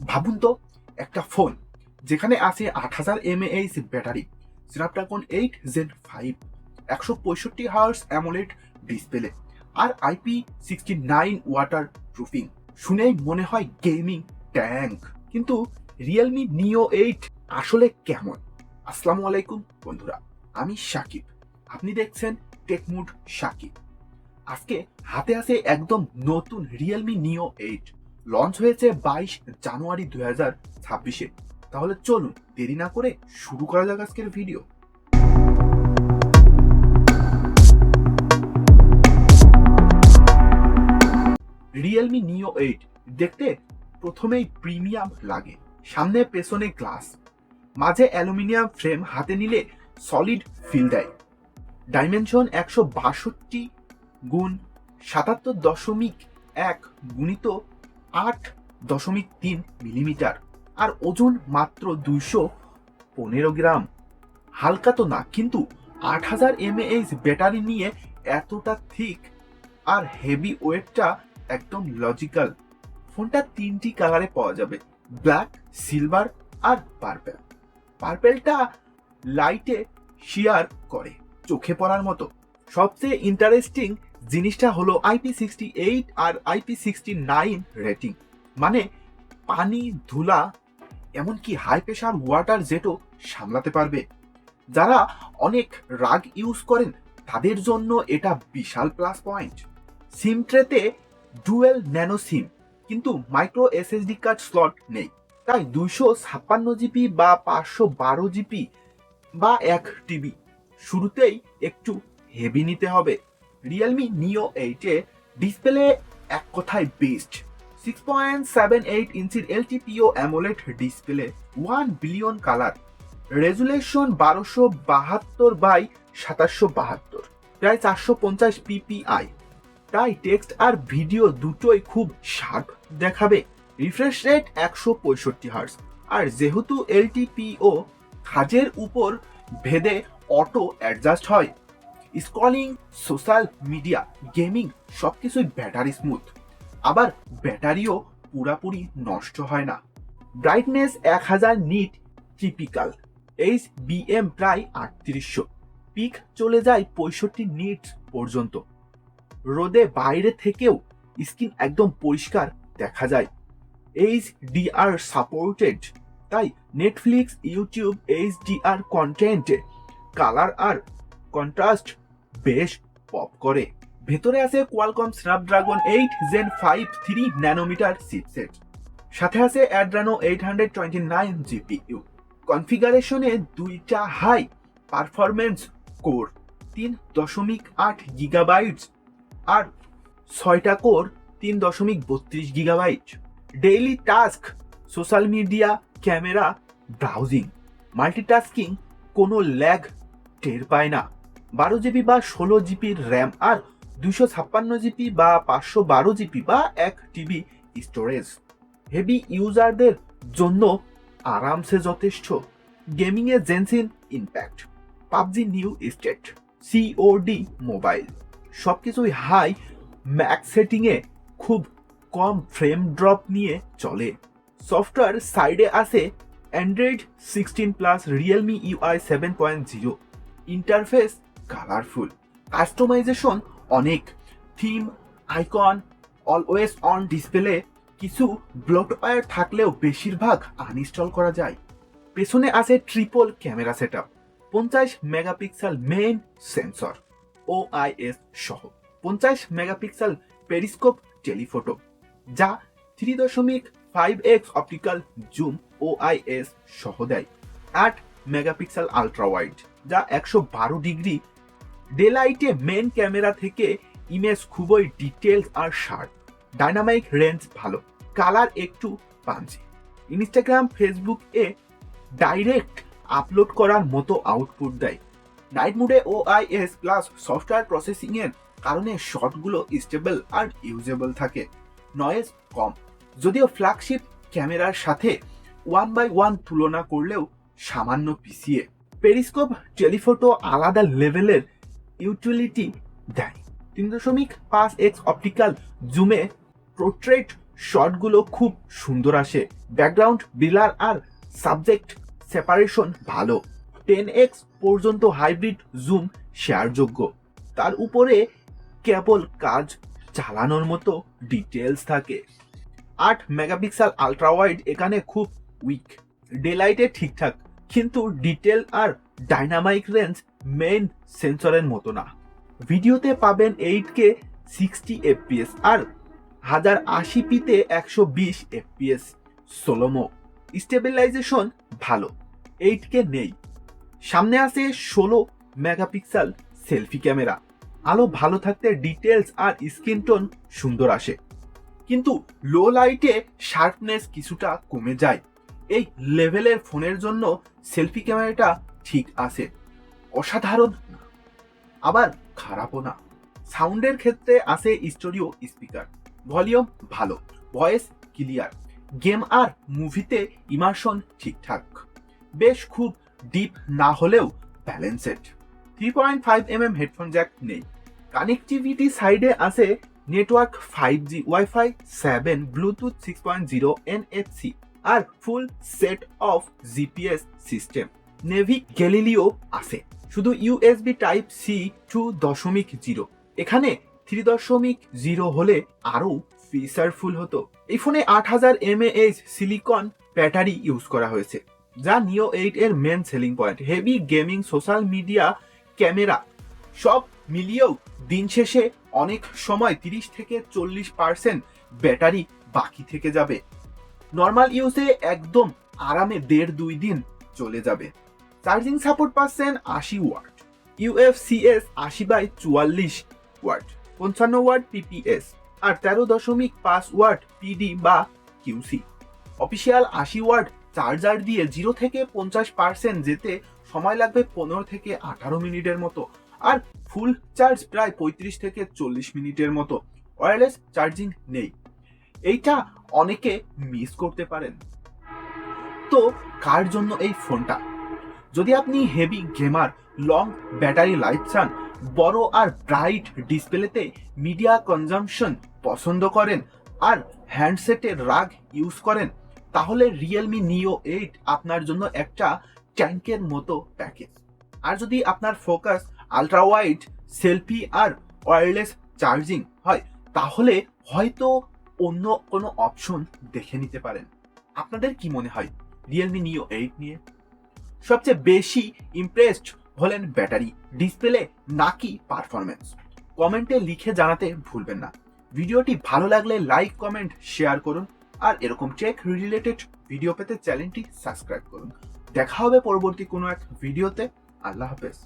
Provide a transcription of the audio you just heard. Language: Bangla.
ভাবুন তো, একটা ফোন যেখানে আছে 8000 mAh battery, Snapdragon 8 Gen 5, 165 Hz AMOLED display আর IP69 ওয়াটার প্রুফিং, শুনেই মনে হয় গেমিং ট্যাঙ্ক। কিন্তু রিয়েলমি নিও 8 আসলে কেমন? আসসালামু আলাইকুম বন্ধুরা, আমি সাকিব, আপনি দেখছেন টেকমুড সাকিব। আজকে হাতে আছে একদম নতুন রিয়েলমি নিও 8, লঞ্চ হয়েছে 22 জানুয়ারি 2026-এ। তাহলে চলুন দেরি না করে শুরু করা যাক আজকের ভিডিও। রিয়েলমি নিও 8 দেখতে প্রথমেই প্রিমিয়াম লাগে। সামনে পেছনে গ্লাস, মাঝে অ্যালুমিনিয়াম ফ্রেম, হাতে নিলে সলিড ফিল দেয়। ডাইমেনশন 162x77.1 গুণিত 8.3 মিলিমিটার আর ওজন মাত্র 215 গ্রাম। হালকা তো না, কিন্তু 8000 mAh ব্যাটারি নিয়ে এতটা থিক আর হেভি ওয়েটটা একদম লজিক্যাল। ফোনটা 3টি কালারে পাওয়া যাবে, ব্ল্যাক, সিলভার আর পার্পেল। পার্পেলটা লাইটে শিয়ার করে, চোখে পড়ার মতো। সবচেয়ে ইন্টারেস্টিং জিনিসটা হলো IP68 আর IP69 রেটিং, মানে পানি, ধুলা, এমনকি হাই প্রেশার ওয়াটার জেটও সামলাতে পারবে। যারা অনেক রাগ ইউজ করেন তাদের জন্য এটা বিশাল প্লাস পয়েন্ট। সিম ট্রেতে ডুয়েল ন্যানো সিম, কিন্তু মাইক্রো SSD কার্ড স্লট নেই, তাই 256 GB বা 512 GB বা 1 TB শুরুতেই একটু হেভি নিতে হবে। রিয়েলমি নিও 8-এ ডিসপ্লে এক কথায় বেস্ট। 6.78 ইঞ্চির LTPO AMOLED display, 1 billion colour, resolution 1272x2772, প্রায় 450 ppi, তাই টেক্সট আর ভিডিও দুটোই খুব শার্প দেখাবে। রিফ্রেশ রেট 165 Hz, আর যেহেতু LTPO কাজের উপর ভেদে অটো অ্যাডজাস্ট হয়। স্ক্রলিং, সোশ্যাল মিডিয়া, গেমিং সবকিছুই ব্যাটারি স্মুথ, আবার ব্যাটারিও পুরাপুরি নষ্ট হয় না। ব্রাইটনেস 1000 নিট টিপিক্যাল, HBM প্রায় 3800, পিক চলে যায় 65 নিট পর্যন্ত। রোদে বাইরে থেকেও স্ক্রিন একদম পরিষ্কার দেখা যায়। HDR সাপোর্টেড, তাই নেটফ্লিক্স, ইউটিউব HDR কন্টেন্টে কালার আর কন্ট্রাস্ট বেশ পপ করে। ভেতরে আছে Qualcomm Snapdragon 8 Gen 5 3 nanometre chipset, সাথে আছে অ্যাড্রেনো 829 GPU। কনফিগারেশনে দুইটা হাই পারফরমেন্স কোর, 3.8 GB আর 6টা core, 3.32 GB। Daily task, social media, camera, browsing, multitasking কোনো ল্যাগ টের পায় না। 12 GB বা 16 GB র্যাম আর 256 GB বা 512 GB বা 1 TB স্টোরেজ হেভি ইউজারদের জন্য আরামসে যথেষ্ট। গেমিংয়ে Genshin Impact, PUBG New State, COD mobile সবকিছুই হাই ম্যাক্স সেটিংয়ে খুব কম ফ্রেম ড্রপ নিয়ে চলে। সফটওয়্যার সাইডে আছে Android 16 plus, Realme UI 7.0, interface colourful, customisation অনেক, theme, icon, always on display, কিছু ব্লটওয়্যার থাকলেও বেশিরভাগ আনইনস্টল করা যায়। পেছনে আছে triple camera setup, 50 megapixel main sensor OIS সহ, 50 মেগাপিক্সেল পেরিস্কোপ টেলিফোটো যা 3.5x অপটিক্যাল জুম OIS সহ দেয়, 8 মেগাপিক্সেল আলট্রা ওয়াইড যা 112 ডিগ্রি ডে লাইটে মেন ক্যামেরা থেকে ইমেজ খুবই ডিটেলস আর শার্প। ডাইনামিক রেঞ্জ ভালো, কালার একটু Panji, Instagram, Facebook a direct upload করার মতো আউটপুট দেয়। নাইট মোডে OIS প্লাস সফটওয়্যার প্রসেসিং এর কারণে শটগুলো স্টেবল আর ইউজেবল থাকে। নয়েজ কম, যদিও ফ্ল্যাগশিপ ক্যামেরার সাথে 1:1 তুলনা করলেও সামান্য পিছিয়ে। পেরিস্কোপ টেলিফোটো আলাদা লেভেলের ইউটিলিটি দেয়, 3.5x অপটিক্যাল জুমে পোর্ট্রেট শটগুলো খুব সুন্দর আসে, ব্যাকগ্রাউন্ড ব্লার আর সাবজেক্ট সেপারেশন ভালো, 10x পর্যন্ত হাইব্রিড জুম শেয়ারযোগ্য, তার উপরে কেবল কাজ চালানোর মতো ডিটেলস থাকে। 8 মেগাপিক্সেল আলট্রা ওয়াইড এখানে খুব উইক, ডে লাইটে ঠিকঠাক, কিন্তু ডিটেল আর ডাইনামাইক রেঞ্জ মেইন সেন্সরের মতো না। ভিডিওতে পাবেন 8K 60 fps আর 1080p তে 120 fps সোলোমো, স্টেবিলাইজেশন ভালো, 8K নেই। সামনে আছে 16 মেগাপিক্সেল সেলফি ক্যামেরা, আলো ভালো থাকতে ডিটেলস আর স্ক্রিন টোন সুন্দর আসে, কিন্তু লো লাইটে শার্পনেস কিছুটা কমে যায়। এই লেভেলের ফোনের জন্য সেলফি ক্যামেরাটা ঠিক আছে, অসাধারণ না, আবার খারাপও না। সাউন্ডের ক্ষেত্রে আছে স্টুডিও স্পিকার, ভলিউম ভালো, ভয়েস ক্লিয়ার, গেম আর মুভিতে ইমার্শন ঠিকঠাক, বেশ খুব ডিপ না হলেও ব্যালেন্সেড। 3.5mm হেডফোন জ্যাক নেই। কানেক্টিভিটি সাইডে আছে network 5G, wifi 7, Bluetooth 6.0, NFC আর full set of GPS system. NavIC Galileo আছে, শুধু ইউএসবি টাইপ সি 2.0, এখানে 3.0 হলে আরও ফিচারফুল হতো। এই ফোনে 8000 mAh সিলিকন ব্যাটারি ইউজ করা হয়েছে, যা নিও 8 এর main selling point. Heavy gaming, social media, camera সব মিলিয়েও দিন শেষে অনেক সময় 30 থেকে 40% ব্যাটারি বাকি থেকে যাবে। নর্মাল ইউজে একদম আরামে 1.5-2 দিন চলে যাবে। চার্জিং সাপোর্ট পাচ্ছেন 80 watt, UFCS 80/44 watt, 55 watt PPS আর 13.5 ওয়াট PD বা QC। অফিসিয়াল 80 ওয়াট চার্জার দিয়ে 0 থেকে 50% যেতে সময় লাগবে 15 থেকে 18 মিনিটের মতো, আর ফুল চার্জ প্রায় 35 থেকে 40 মিনিটের মতো। ওয়্যারলেস চার্জিং নেই, এইটা অনেকে মিস করতে পারেন। তো কার জন্য এই ফোনটা? যদি আপনি heavy gamer, long battery life চান, বড় আর ব্রাইট ডিসপ্লেতে মিডিয়া কনজাম্পশন পছন্দ করেন আর হ্যান্ডসেটে রাগ ইউজ করেন, তাহলে রিয়েলমি নিও 8 আপনার জন্য একটা ট্যাঙ্কের মতো প্যাকেজ। আর যদি আপনার ফোকাস আলট্রা ওয়াইড, সেলফি আর ওয়্যারলেস চার্জিং হয়, তাহলে হয়তো অন্য কোনো অপশন দেখে নিতে পারেন। আপনাদের কি মনে হয় রিয়েলমি নিও 8 নিয়ে? সবচেয়ে বেশি ইমপ্রেসড হলেন ব্যাটারি, ডিসপ্লে নাকি পারফরমেন্স? কমেন্টে লিখে জানাতে ভুলবেন না। ভিডিওটি ভালো লাগলে লাইক, কমেন্ট, শেয়ার করুন আর এরকম টেক রিলেটেড ভিডিও পেতে চ্যানেলটি সাবস্ক্রাইব করুন। দেখা হবে পরবর্তী কোনো এক ভিডিওতে। আল্লাহ হাফেজ।